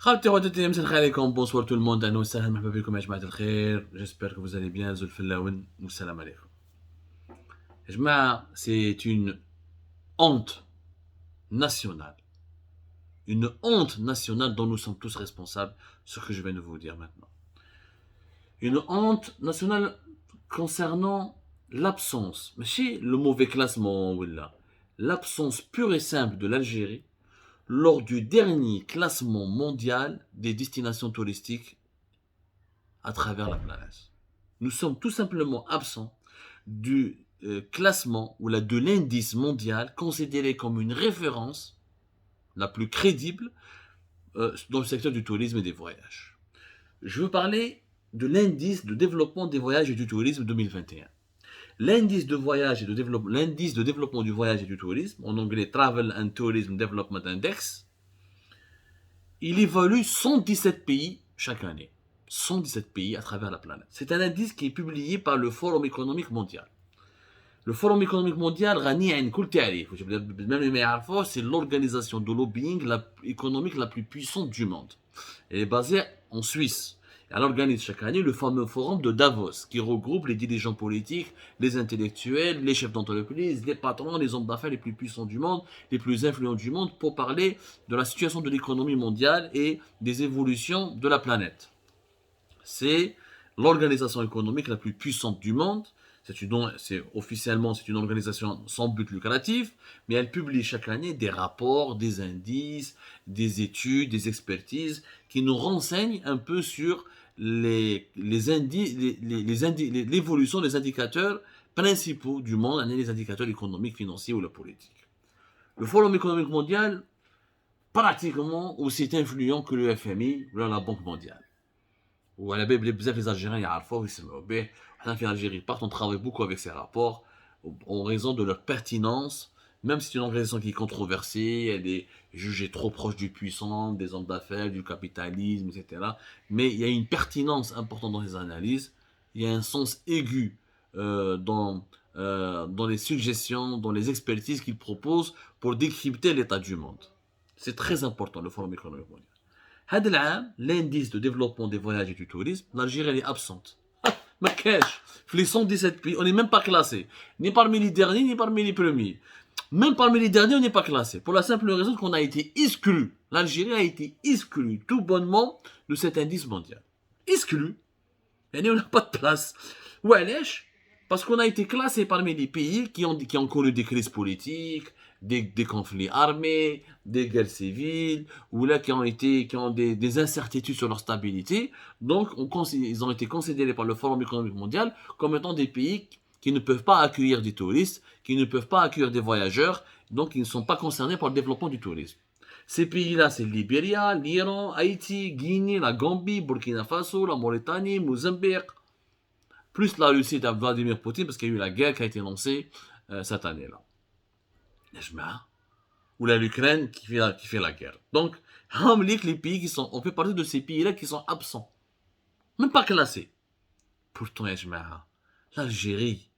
خالتي خواتاتي مساء الخير عليكم بونسوار تو الموند اهلا وسهلا مرحبا بكم يا جماعه الخير جيسبر que vous allez bien زول فلاون والسلام عليكم يا جماعه c'est une honte nationale dont nous sommes tous responsables ce que je viens de vous dire maintenant une honte nationale concernant l'absence ماشي le mauvais classement ولا l'absence pure et simple de l'Algérie lors du dernier classement mondial des destinations touristiques à travers la planète. Nous sommes tout simplement absents du classement ou de l'indice mondial considéré comme une référence la plus crédible dans le secteur du tourisme et des voyages. Je veux parler de l'indice de développement des voyages et du tourisme 2021. L'indice de développement du voyage et du tourisme, en anglais Travel and Tourism Development Index, il évalue 117 pays chaque année. 117 pays à travers la planète. C'est un indice qui est publié par le Forum économique mondial. Le Forum économique mondial, c'est l'organisation de lobbying économique la plus puissante du monde. Elle est basée en Suisse. Elle organise chaque année le fameux forum de Davos, qui regroupe les dirigeants politiques, les intellectuels, les chefs d'entreprise, les patrons, les hommes d'affaires les plus puissants du monde, les plus influents du monde, pour parler de la situation de l'économie mondiale et des évolutions de la planète. C'est l'organisation économique la plus puissante du monde. Officiellement, c'est une organisation sans but lucratif, mais elle publie chaque année des rapports, des indices, des études, des expertises qui nous renseignent un peu sur l'évolution des indicateurs principaux du monde, les indicateurs économiques, financiers ou la politique. Le Forum économique mondial, pratiquement aussi influent que le FMI ou la Banque mondiale. وعلى بالي بزاف les Algériens يعرفوه ويسمعوا به. حنا في Algérie, on travaille beaucoup avec ces rapports en raison de leur pertinence, même si c'est une organisation qui est controversée, elle est jugée trop proche du puissant, des hommes d'affaires, du capitalisme, etc. Mais il y a une pertinence importante dans les analyses, il y a un sens aigu dans les suggestions, dans les expertises qu'ils proposent pour décrypter l'état du monde. C'est très important, le Forum économique mondial. هذا العام l'indice de développement des voyages et du tourisme, l'Algérie est absente. ما كاش في les 117 pays, on n'est même pas classé, ni parmi les derniers ni parmi les premiers. Même parmi les derniers, on n'est pas classé pour la simple raison qu'on a été exclu. L'Algérie a été exclue tout bonnement de cet indice mondial. Exclu. Et on n'a pas de place. وعلاش parce qu'on a été classé parmi les pays qui ont connu des crises politiques, des conflits armés, des guerres civiles, ou là qui ont des incertitudes sur leur stabilité. Donc, ils ont été considérés par le Forum économique mondial comme étant des pays qui ne peuvent pas accueillir des touristes, qui ne peuvent pas accueillir des voyageurs, donc ils ne sont pas concernés par le développement du tourisme. Ces pays-là, c'est le Libéria, l'Iran, Haïti, Guinée, la Gambie, Burkina Faso, la Mauritanie, Mozambique, plus la Russie de Vladimir Poutine, parce qu'il y a eu la guerre qui a été lancée cette année-là. Ou l'Ukraine qui fait la guerre. Donc, les pays qui sont, on fait partie de ces pays-là qui sont absents. Même pas classés. Pourtant, l'Algérie,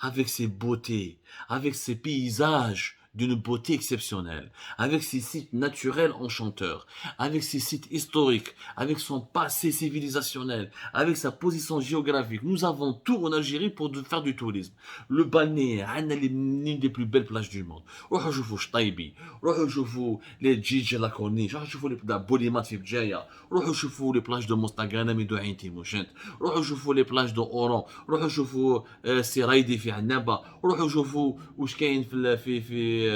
avec ses beautés, avec ses paysages d'une beauté exceptionnelle, avec ses sites naturels enchanteurs, avec ses sites historiques, avec son passé civilisationnel, avec sa position géographique. Nous avons tout en Algérie pour faire du tourisme. Le balnéaire, on a l'une des plus belles plages du monde. روحوا شوفوا شطيبي، روحوا شوفوا les دجيج لا كورنيش، روحوا شوفوا les بوليمات في بجاية، روحوا شوفوا les plages de مستقانة ميدو عين تيموشنت، روحوا شوفوا les plages de Oran، روحوا شوفوا السرايدي في عنابة، روحوا شوفوا واش كاين في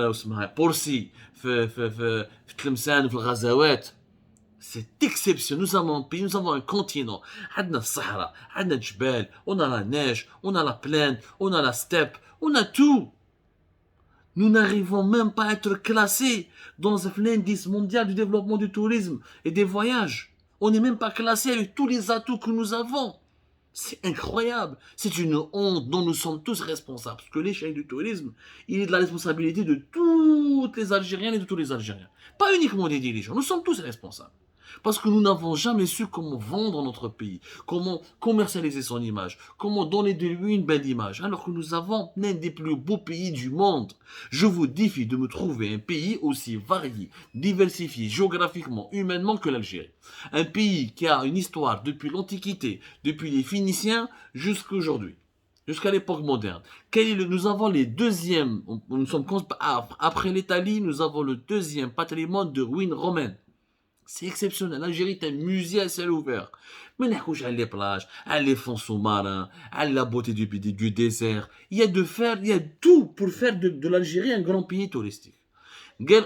اسمها بورسي في تلمسان في الغزوات. C'est exceptionnel. Nous avons un pays, nous avons un continent. On a le Sahara, on a le Jbal, on a la neige, on a la plaine, on a la steppe, on a tout. Nous n'arrivons même pas à être classés dans l'indice mondial du développement du tourisme et des voyages. On n'est même pas classé avec tous les atouts que nous avons. C'est incroyable. C'est une honte dont nous sommes tous responsables. Parce que l'échec du tourisme, il est de la responsabilité de toutes les Algériennes et de tous les Algériens. Pas uniquement des dirigeants. Nous sommes tous responsables. Parce que nous n'avons jamais su comment vendre notre pays, comment commercialiser son image, comment donner de lui une belle image, alors que nous avons l'un des plus beaux pays du monde. Je vous défie de me trouver un pays aussi varié, diversifié géographiquement, humainement que l'Algérie. Un pays qui a une histoire depuis l'Antiquité, depuis les Phéniciens jusqu'à aujourd'hui. Jusqu'à l'époque moderne. Nous avons les deuxièmes, nous sommes, après l'Italie, nous avons le deuxième patrimoine de ruines romaines. C'est exceptionnel. L'Algérie est un musée à ciel ouvert. Mais on a les plages, les fonds sous-marins, la beauté du désert. Il y a tout pour faire de l'Algérie un grand pays touristique.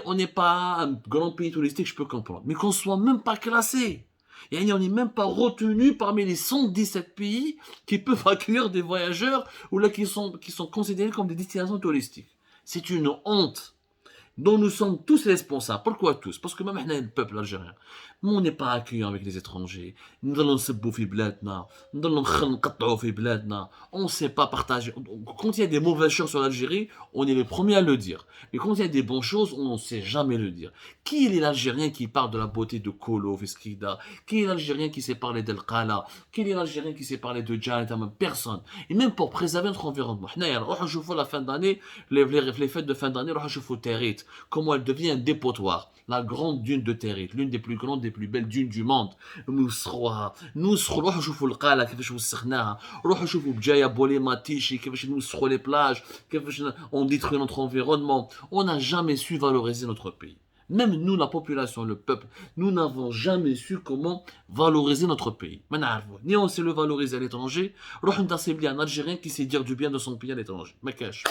On n'est pas un grand pays touristique, je peux comprendre. Mais qu'on soit même pas classé. Et on n'est même pas retenu parmi les 117 pays qui peuvent accueillir des voyageurs ou là qui sont considérés comme des destinations touristiques. C'est une honte dont nous sommes tous responsables. Pourquoi tous? Parce que même le peuple algérien, nous on n'est pas accueillant avec les étrangers. Nous allons se bouffer bladna, nous allons se bladna. On ne sait pas partager. Quand il y a des mauvaises choses sur l'Algérie, on est les premiers à le dire. Mais quand il y a des bonnes choses, on ne sait jamais le dire. Qui est l'Algérien qui parle de la beauté de Kolo, Feskida? Qui est l'Algérien qui sait parler d'El Qala? Qui est l'Algérien qui sait parler de Djanet? Personne. Et même pour préserver notre environnement. Je vois la fin d'année, les fêtes de fin d'année, je vois Territ. Comment elle devient un dépotoir. La grande dune de Territ, l'une des plus grandes, des plus belles dunes du monde. نسخروها روحوا شوفوا القالة كيفاش وسخناها روحوا شوفوا بجاية بوليماتيشي كيفاش نوسخوا les plages كيفاش on détruit notre environnement. On n'a jamais su valoriser notre pays. Même nous, la population, le peuple, nous n'avons jamais su comment valoriser notre pays. Ni on sait le valoriser à l'étranger, روحوا نتصل un Algérien qui sait dire du bien de son pays à l'étranger. ما كاش.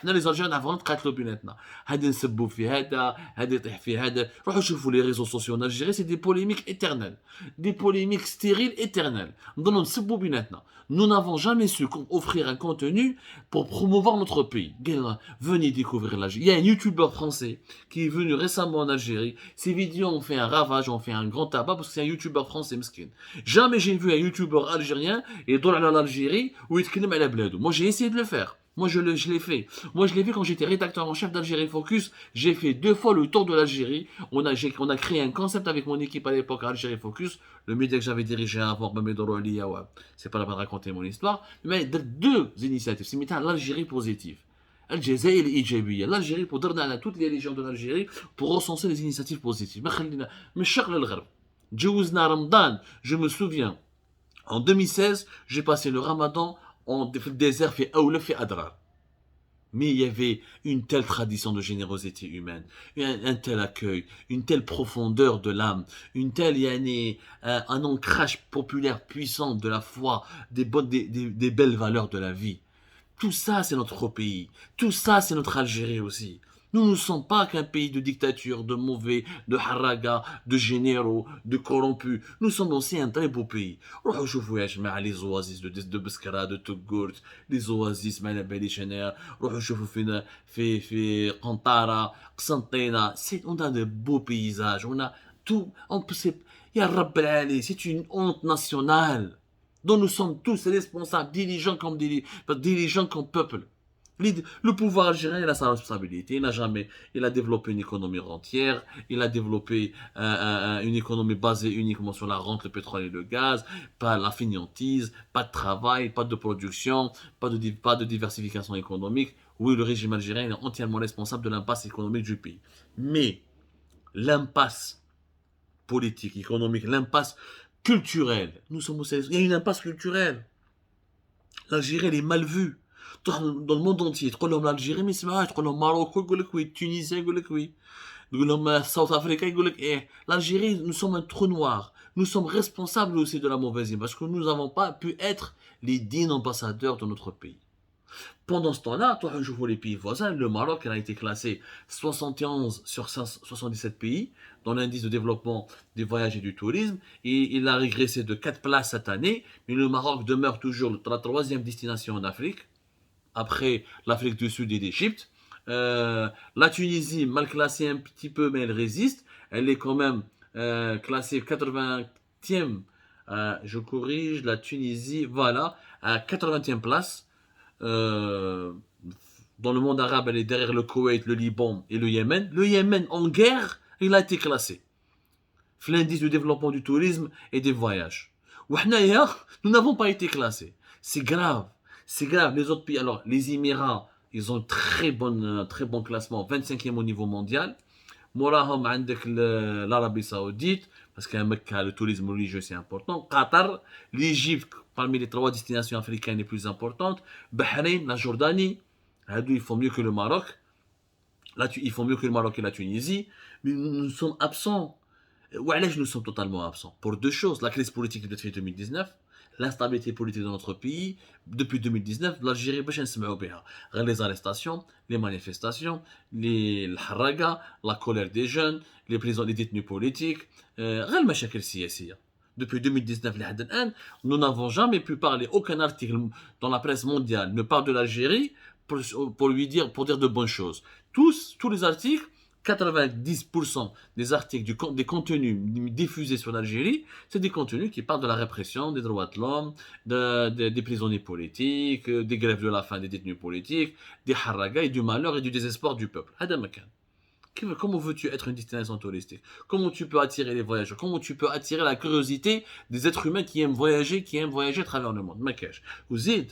حنا لي زالجيريان عفوا نتقاتلوا بيناتنا هذا نسبوا في هذا يطيح في هذا روحوا شوفوا لي ريزو سوسيو en Algérie c'est des polémiques éternelles des polémiques stériles éternelles نضلوا نسبوا بيناتنا nous n'avons jamais su offrir un contenu pour promouvoir notre pays venez découvrir l'Algérie il y a un youtubeur français qui est venu récemment en Algérie ses vidéos ont fait un ravage ont fait un grand tabac parce que c'est un youtubeur français mesquin jamais j'ai vu un youtubeur algérien يدور على l'Algérie ويتكلم على بلادو moi j'ai essayé de le faire. Moi, je l'ai fait. Moi, je l'ai vu quand j'étais rédacteur en chef d'Algérie Focus. J'ai fait 2 fois le tour de l'Algérie. On a créé un concept avec mon équipe à l'époque à Algérie Focus. Le média que j'avais dirigé avant, Mamedoro Aliyawa. C'est pas la peine de raconter mon histoire. Mais 2 initiatives. C'est l'Algérie positive. Algérie Ijabiyya. L'Algérie pour donner à toutes les régions de l'Algérie pour recenser les initiatives positives. Mais Djouzna Ramadan, je me souviens. En 2016, j'ai passé le Ramadan en désert fait Aoula fait Adrar. Mais il y avait une telle tradition de générosité humaine, un tel accueil, une telle profondeur de l'âme, une telle un ancrage populaire puissant de la foi, des belles valeurs de la vie. Tout ça, c'est notre pays. Tout ça, c'est notre Algérie aussi. Nous ne sommes pas qu'un pays de dictature, de mauvais, de haraga, de généraux, de corrompus. Nous sommes aussi un très beau pays. روحوا شوفوا يا جماعة les oasis de Beskara, de Togourt, les oasis مع Beli Chener. روحوا شوفوا في قنطرة, قسنطينة. On a de beaux paysages. On a tout. يا رب العالي, c'est une honte nationale dont nous sommes tous responsables, dirigeants comme peuple. Le pouvoir algérien, il a sa responsabilité. Il a développé une économie rentière. Il a développé une économie basée uniquement sur la rente, le pétrole et le gaz. Pas la fainéantise, pas de travail, pas de production, pas de diversification économique. Oui, le régime algérien est entièrement responsable de l'impasse économique du pays. Mais l'impasse politique, économique, l'impasse culturelle, il y a une impasse culturelle. L'Algérie, elle est mal vue. Dans le monde entier تقول لهم l'Algérie ما يسمعوهاش تقول لهم ماروكو يقول لك وي تونسيا يقول لك وي تقول لهم South Africa يقول لك ايه l'Algérie nous sommes un trou noir nous sommes responsables aussi de la mauvaise image parce que nous n'avons pas pu être les dignes ambassadeurs de notre pays. Pendant ce temps-là, je vois les pays voisins, le Maroc a été classé 71 sur 77 pays dans l'indice de développement des voyages et du tourisme et il a régressé de 4 places cette année, mais le Maroc demeure toujours la 3e destination en Afrique après l'Afrique du Sud et l'Égypte. La Tunisie, mal classée un petit peu, mais elle résiste. Elle est quand même classée 80e. Je corrige, la Tunisie, voilà, à 80e place. Dans le monde arabe, elle est derrière le Koweït, le Liban et le Yémen. Le Yémen en guerre, il a été classé. l'indice de développement du tourisme et des voyages. وحنايا, nous n'avons pas été classés. C'est grave. C'est grave. Les autres pays, alors les Émirats, ils ont très bon classement, 25e au niveau mondial. موراهم عندك l'Arabie Saoudite, parce qu'à Mecca, le tourisme religieux c'est important. Qatar, l'Égypte, parmi les 3 destinations africaines les plus importantes. Bahreïn, la Jordanie, ils font mieux que le Maroc. Là, ils font mieux que le Maroc et la Tunisie. Mais nous sommes absents. وعلاش nous sommes totalement absents? Pour 2 choses. La crise politique de 2019, l'instabilité politique dans notre pays. Depuis 2019, l'Algérie, باش نسمعوا بها. Les arrestations, les manifestations, الحراقة, la colère des jeunes, les prisons, les détenus politiques. غير المشاكل السياسية. Depuis 2019 لحد الآن, nous n'avons jamais pu parler, aucun article dans la presse mondiale ne parle de l'Algérie pour dire de bonnes choses. Tous les articles, 90% des articles, des contenus diffusés sur l'Algérie, c'est des contenus qui parlent de la répression, des droits de l'homme, des prisonniers politiques, des grèves de la faim des détenus politiques, des haragas et du malheur et du désespoir du peuple. Comment veux-tu être une destination touristique? Comment tu peux attirer les voyageurs? Comment tu peux attirer la curiosité des êtres humains qui aiment voyager à travers le monde? Ouzid,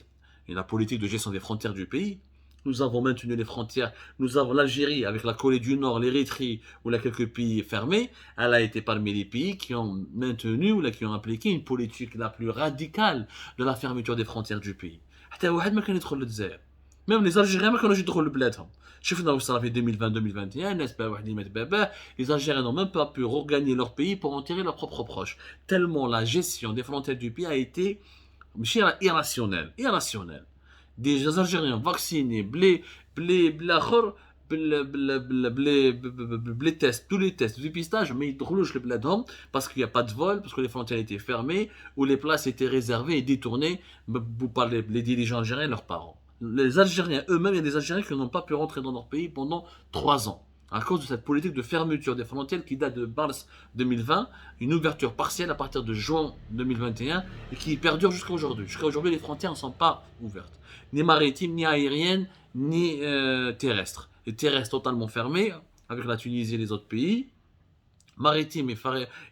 et la politique de gestion des frontières du pays. Nous avons maintenu les frontières. Nous avons l'Algérie avec la Corée du Nord, l'Érythrée, où il y a quelques pays fermés. Elle a été parmi les pays qui ont maintenu ou qui ont appliqué une politique la plus radicale de la fermeture des frontières du pays. Même les Algériens ما كانوش يدخلوا لبلادهم. شفنا واش صرا في 2020-2021, الناس بقى واحد يمات باباه. Les Algériens n'ont même pas pu regagner leur pays pour enterrer leurs propres proches. Tellement la gestion des frontières du pays a été irrationnelle. Des Algériens vaccinés, tests, tous les tests, dépistage, mais ils ne le parce qu'il n'y a pas de vol, parce que les frontières étaient fermées, ou les places étaient réservées et détournées par les dirigeants algériens et leurs parents. Les Algériens eux-mêmes, il y a des Algériens qui n'ont pas pu rentrer dans leur pays pendant 3 ans. À cause de cette politique de fermeture des frontières qui date de mars 2020, une ouverture partielle à partir de juin 2021 et qui perdure jusqu'à aujourd'hui. Jusqu'à aujourd'hui, les frontières ne sont pas ouvertes, ni maritimes, ni aériennes, ni terrestres. Les terrestres totalement fermés, avec la Tunisie et les autres pays. Maritimes et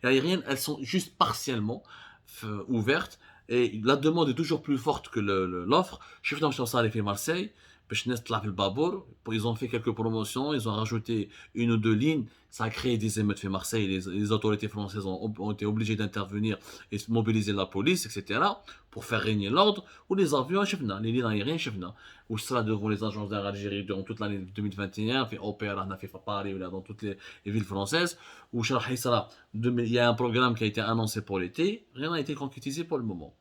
aériennes, elles sont juste partiellement ouvertes. Et la demande est toujours plus forte que l'offre. Je suis dans Marseille. Ils ont fait quelques promotions, ils ont rajouté 1 ou 2 lignes, ça a créé des émeutes à Marseille, les autorités françaises ont été obligées d'intervenir et de mobiliser la police, etc. pour faire régner l'ordre. Ou les avions, les lignes aériennes, ou cela devant les agences d'air Algérie durant toute l'année 2021, fait Opéra, on a fait Paris, dans toutes les villes françaises, où il y a un programme qui a été annoncé pour l'été, rien n'a été concrétisé pour le moment.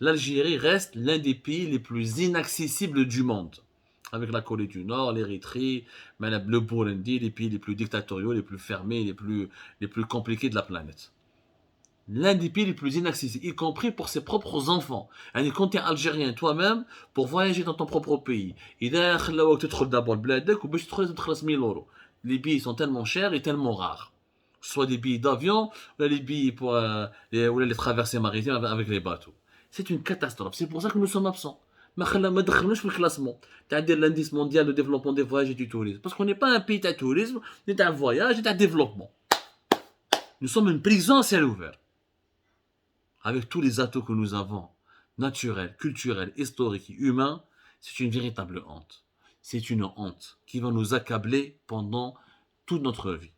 L'Algérie reste l'un des pays les plus inaccessibles du monde. Avec la Corée du Nord, l'Érythrée, le Burundi, les pays les plus dictatoriaux, les plus fermés, les plus compliqués de la planète. L'un des pays les plus inaccessibles, y compris pour ses propres enfants. Quand tu es algérien toi-même, pour voyager dans ton propre pays, les billets sont tellement chers et tellement rares. Soit des billets d'avion, ou les billets pour les traversées maritimes avec les bateaux. C'est une catastrophe. C'est pour ça que nous sommes absents. ما دخلناش في الكلاسمون تاع l'indice mondial de développement des voyages et du tourisme. Parce qu'on n'est pas un pays de tourisme, ni de voyage, ni de développement. Nous sommes une prison à ciel ouvert. Avec tous les atouts que nous avons, naturels, culturels, historiques et humains, c'est une véritable honte. C'est une honte qui va nous accabler pendant toute notre vie.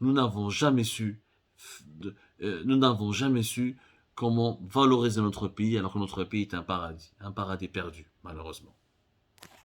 Nous n'avons jamais su comment valoriser notre pays alors que notre pays est un paradis perdu, malheureusement.